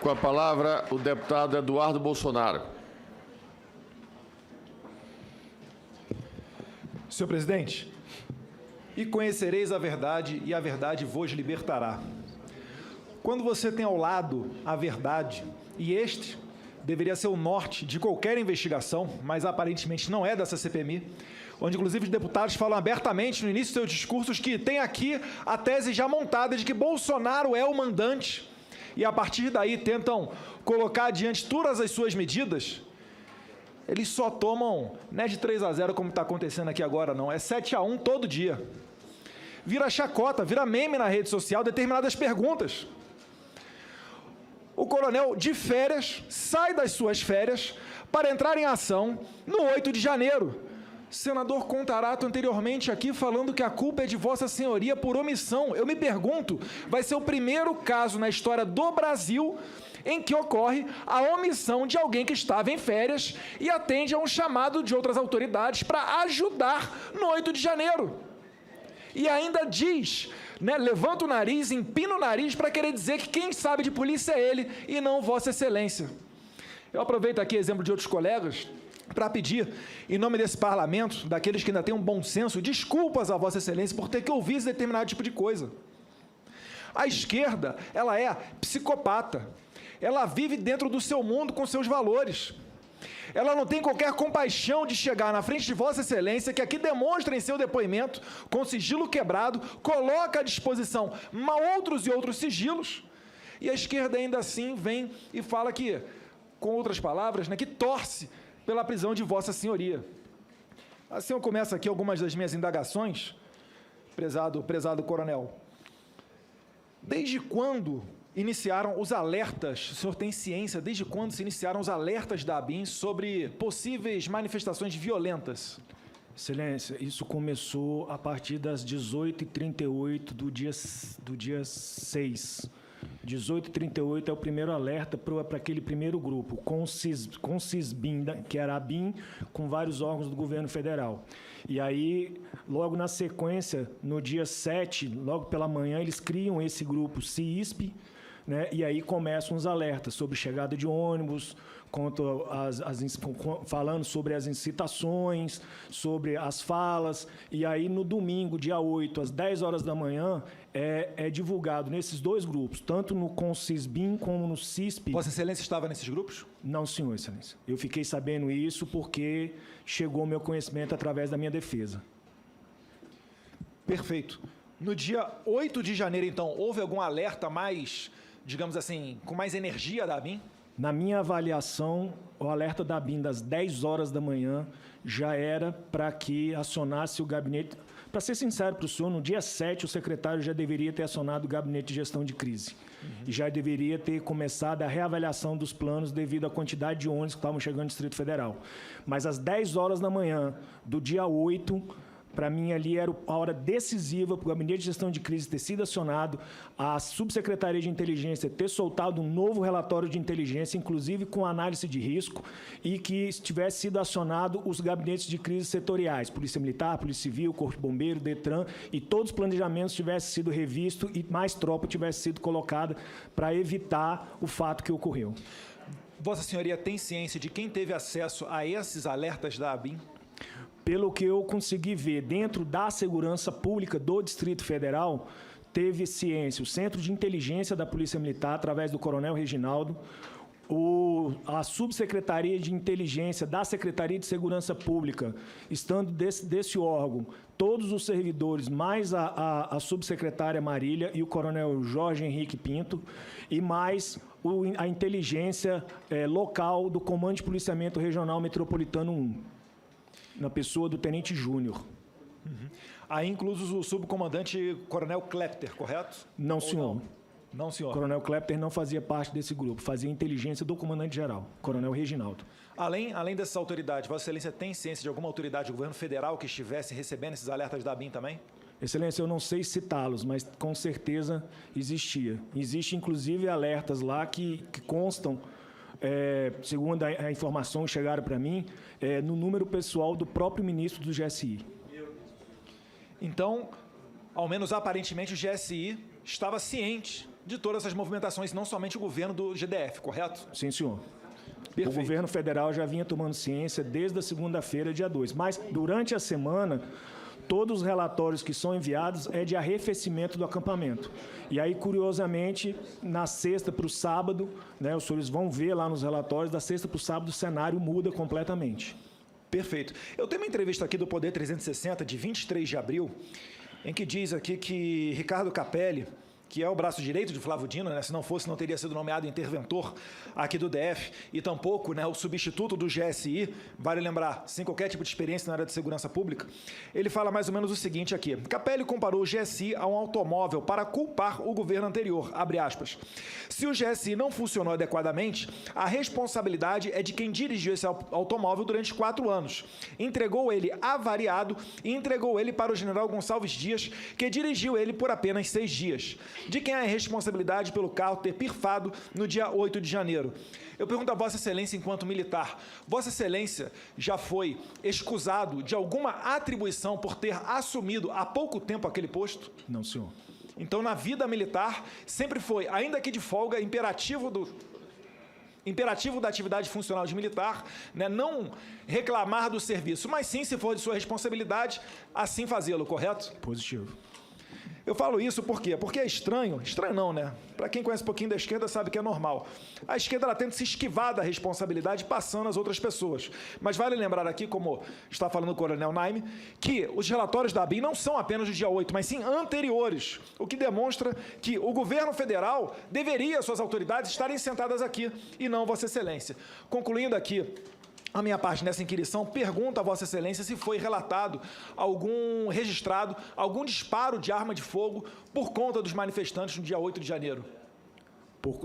Com a palavra, o deputado Eduardo Bolsonaro. Senhor presidente, e conhecereis a verdade, e a verdade vos libertará. Quando você tem ao lado a verdade, e este deveria ser o norte de qualquer investigação, mas aparentemente não é dessa CPMI, onde inclusive os deputados falam abertamente no início dos seus discursos que tem aqui a tese já montada de que Bolsonaro é o mandante, e a partir daí tentam colocar adiante todas as suas medidas, eles só tomam, não é de 3-0 como está acontecendo aqui agora, não, é 7-1 todo dia. Vira chacota, vira meme na rede social determinadas perguntas. O coronel, de férias, sai das suas férias para entrar em ação no 8 de janeiro. Senador Contarato anteriormente aqui falando que a culpa é de Vossa Senhoria por omissão. Eu me pergunto, vai ser o primeiro caso na história do Brasil em que ocorre a omissão de alguém que estava em férias e atende a um chamado de outras autoridades para ajudar no 8 de janeiro. E ainda diz, né, levanta o nariz, empina o nariz para querer dizer que quem sabe de polícia é ele e não Vossa Excelência. Eu aproveito aqui exemplo de outros colegas para pedir, em nome desse parlamento, daqueles que ainda têm um bom senso, desculpas a Vossa Excelência por ter que ouvir esse determinado tipo de coisa. A esquerda, ela é psicopata. Ela vive dentro do seu mundo com seus valores. Ela não tem qualquer compaixão de chegar na frente de Vossa Excelência, que aqui demonstra em seu depoimento, com sigilo quebrado, coloca à disposição outros e outros sigilos, e a esquerda ainda assim vem e fala que, com outras palavras, né, que torce pela prisão de Vossa Senhoria. Assim eu começo aqui algumas das minhas indagações, prezado coronel. Desde quando iniciaram os alertas, o senhor tem ciência, desde quando se iniciaram os alertas da ABIN sobre possíveis manifestações violentas? Excelência, isso começou a partir das 18h38 do dia 6. 18h38 é o primeiro alerta para aquele primeiro grupo, com o CISBIN, que era a ABIN, com vários órgãos do governo federal. E aí, logo na sequência, no dia 7, logo pela manhã, eles criam esse grupo CISP, né, e aí começam os alertas sobre chegada de ônibus, falando sobre as incitações, sobre as falas, e aí no domingo, dia 8, às 10 horas da manhã, é divulgado nesses dois grupos, tanto no CONCISBIM como no CISP. Vossa Excelência estava nesses grupos? Não, senhor Excelência. Eu fiquei sabendo isso porque chegou ao meu conhecimento através da minha defesa. Perfeito. No dia 8 de janeiro, então, houve algum alerta mais, digamos assim, com mais energia da ABIN? Na minha avaliação, o alerta da ABIN das 10 horas da manhã já era para que acionasse o gabinete. Para ser sincero para o senhor, no dia 7, o secretário já deveria ter acionado o gabinete de gestão de crise. E já deveria ter começado a reavaliação dos planos devido à quantidade de ônibus que estavam chegando no Distrito Federal. Mas às 10 horas da manhã do dia 8, para mim, ali era a hora decisiva para o Gabinete de Gestão de Crise ter sido acionado, a Subsecretaria de Inteligência ter soltado um novo relatório de inteligência, inclusive com análise de risco, e que tivesse sido acionado os gabinetes de crise setoriais, Polícia Militar, Polícia Civil, Corpo de Bombeiro, DETRAN, e todos os planejamentos tivessem sido revistos e mais tropa tivesse sido colocada para evitar o fato que ocorreu. Vossa Senhoria tem ciência de quem teve acesso a esses alertas da ABIN? Pelo que eu consegui ver, dentro da segurança pública do Distrito Federal, teve ciência, o Centro de Inteligência da Polícia Militar, através do Coronel Reginaldo, a Subsecretaria de Inteligência da Secretaria de Segurança Pública, estando desse órgão, todos os servidores, mais a Subsecretária Marília e o Coronel Jorge Henrique Pinto, e mais a inteligência local do Comando de Policiamento Regional Metropolitano 1. Na pessoa do Tenente Júnior. Aí incluso o subcomandante Coronel Klepter, correto? Não, senhor. Não, senhor. Coronel Klepter não fazia parte desse grupo, fazia inteligência do comandante-geral, Coronel Reginaldo. Além dessas autoridades, Vossa Excelência tem ciência de alguma autoridade do governo federal que estivesse recebendo esses alertas da ABIN também? Excelência, eu não sei citá-los, mas com certeza existia. Existe, inclusive, alertas lá que constam, segundo a informação que chegaram para mim, no número pessoal do próprio ministro do GSI. Então, ao menos aparentemente, o GSI estava ciente de todas essas movimentações, não somente o governo do GDF, correto? Sim, senhor. Perfeito. O governo federal já vinha tomando ciência desde a segunda-feira, dia 2. Mas, durante a semana, todos os relatórios que são enviados é de arrefecimento do acampamento. E aí, curiosamente, na sexta para o sábado, né, os senhores vão ver lá nos relatórios, da sexta para o sábado o cenário muda completamente. Perfeito. Eu tenho uma entrevista aqui do Poder 360, de 23 de abril, em que diz aqui que Ricardo Capelli, que é o braço direito de Flávio Dino, né? Se não fosse, não teria sido nomeado interventor aqui do DF, e tampouco, né, o substituto do GSI, vale lembrar, sem qualquer tipo de experiência na área de segurança pública. Ele fala mais ou menos o seguinte aqui: Capelli comparou o GSI a um automóvel para culpar o governo anterior, abre aspas. Se o GSI não funcionou adequadamente, a responsabilidade é de quem dirigiu esse automóvel durante 4 anos. Entregou ele avariado e entregou ele para o general Gonçalves Dias, que dirigiu ele por apenas 6 dias. De quem é a responsabilidade pelo carro ter pifado no dia 8 de janeiro? Eu pergunto a Vossa Excelência, enquanto militar, Vossa Excelência já foi escusado de alguma atribuição por ter assumido há pouco tempo aquele posto? Não, senhor. Então, na vida militar, sempre foi, ainda que de folga, imperativo da atividade funcional de militar, né, não reclamar do serviço, mas sim, se for de sua responsabilidade, assim fazê-lo, correto? Positivo. Eu falo isso por quê? Porque é estranho não, né? Para quem conhece um pouquinho da esquerda sabe que é normal. A esquerda ela tenta se esquivar da responsabilidade passando às outras pessoas. Mas vale lembrar aqui, como está falando o Coronel Naime, que os relatórios da ABIN não são apenas do dia 8, mas sim anteriores, o que demonstra que o governo federal deveria, suas autoridades, estarem sentadas aqui e não Vossa Excelência. Concluindo aqui a minha parte nessa inquirição, pergunto a Vossa Excelência se foi relatado registrado algum disparo de arma de fogo por conta dos manifestantes no dia 8 de janeiro.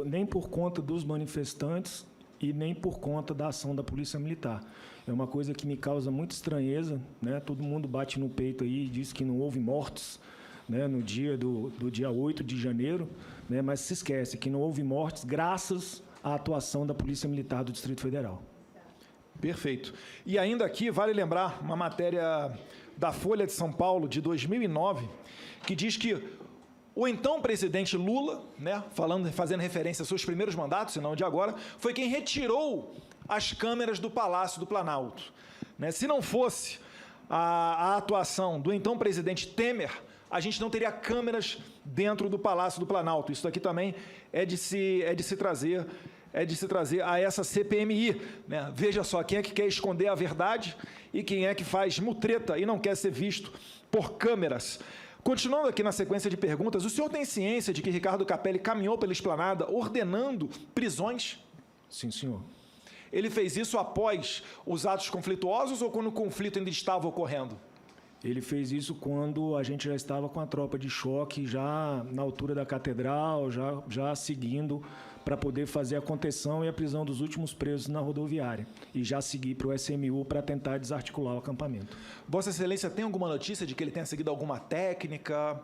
Nem por conta dos manifestantes e nem por conta da ação da Polícia Militar. É uma coisa que me causa muita estranheza, né? Todo mundo bate no peito aí e diz que não houve mortes, né, no dia do dia 8 de janeiro, né? Mas se esquece que não houve mortes graças à atuação da Polícia Militar do Distrito Federal. Perfeito. E ainda aqui, vale lembrar uma matéria da Folha de São Paulo, de 2009, que diz que o então presidente Lula, né, fazendo referência aos seus primeiros mandatos, e não de agora, foi quem retirou as câmeras do Palácio do Planalto. Né? Se não fosse a atuação do então presidente Temer, a gente não teria câmeras dentro do Palácio do Planalto. Isso aqui também é de se trazer a essa CPMI. Né? Veja só, quem é que quer esconder a verdade e quem é que faz mutreta e não quer ser visto por câmeras. Continuando aqui na sequência de perguntas, o senhor tem ciência de que Ricardo Capelli caminhou pela esplanada ordenando prisões? Sim, senhor. Ele fez isso após os atos conflituosos ou quando o conflito ainda estava ocorrendo? Ele fez isso quando a gente já estava com a tropa de choque, já na altura da catedral, já seguindo para poder fazer a contenção e a prisão dos últimos presos na rodoviária. E já seguir para o SMU para tentar desarticular o acampamento. Vossa Excelência tem alguma notícia de que ele tenha seguido alguma técnica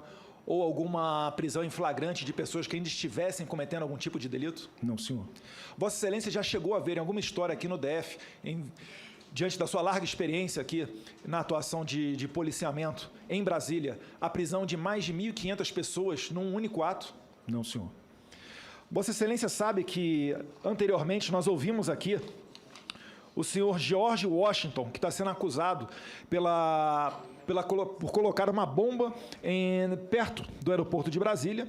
ou alguma prisão em flagrante de pessoas que ainda estivessem cometendo algum tipo de delito? Não, senhor. Vossa Excelência já chegou a ver em alguma história aqui no DF, diante da sua larga experiência aqui na atuação de policiamento em Brasília, a prisão de mais de 1.500 pessoas num único ato? Não, senhor. Vossa Excelência sabe que, anteriormente, nós ouvimos aqui o senhor George Washington, que está sendo acusado por colocar uma bomba perto do aeroporto de Brasília,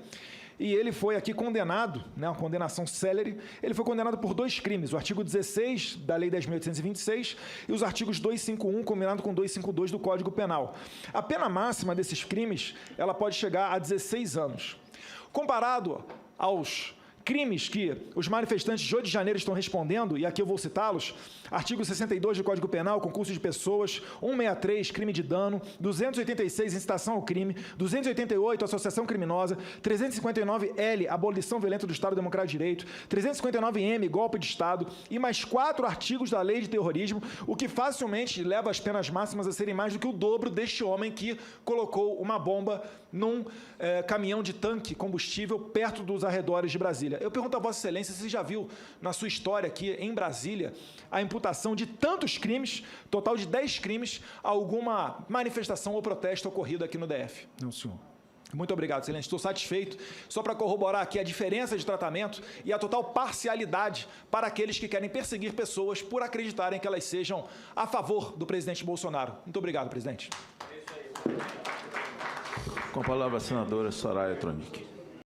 e ele foi aqui condenado, né, uma condenação célere, ele foi condenado por 2 crimes, o artigo 16 da Lei 10.826 e os artigos 251 combinado com 252 do Código Penal. A pena máxima desses crimes, ela pode chegar a 16 anos. Comparado aos crimes que os manifestantes de 8 de janeiro estão respondendo, e aqui eu vou citá-los: artigo 62 do Código Penal, concurso de pessoas, 163, crime de dano, 286, incitação ao crime, 288, associação criminosa, 359-L, abolição violenta do Estado Democrático de Direito, 359-M, golpe de Estado, e mais 4 artigos da Lei de Terrorismo, o que facilmente leva as penas máximas a serem mais do que o dobro deste homem que colocou uma bomba num caminhão de tanque combustível perto dos arredores de Brasília. Eu pergunto a Vossa Excelência se já viu na sua história aqui em Brasília a imputação de tantos crimes, total de 10 crimes, a alguma manifestação ou protesto ocorrido aqui no DF. Não, senhor. Muito obrigado, excelência. Estou satisfeito. Só para corroborar aqui a diferença de tratamento e a total parcialidade para aqueles que querem perseguir pessoas por acreditarem que elas sejam a favor do presidente Bolsonaro. Muito obrigado, presidente. Com a palavra a senadora Soraya Tronic.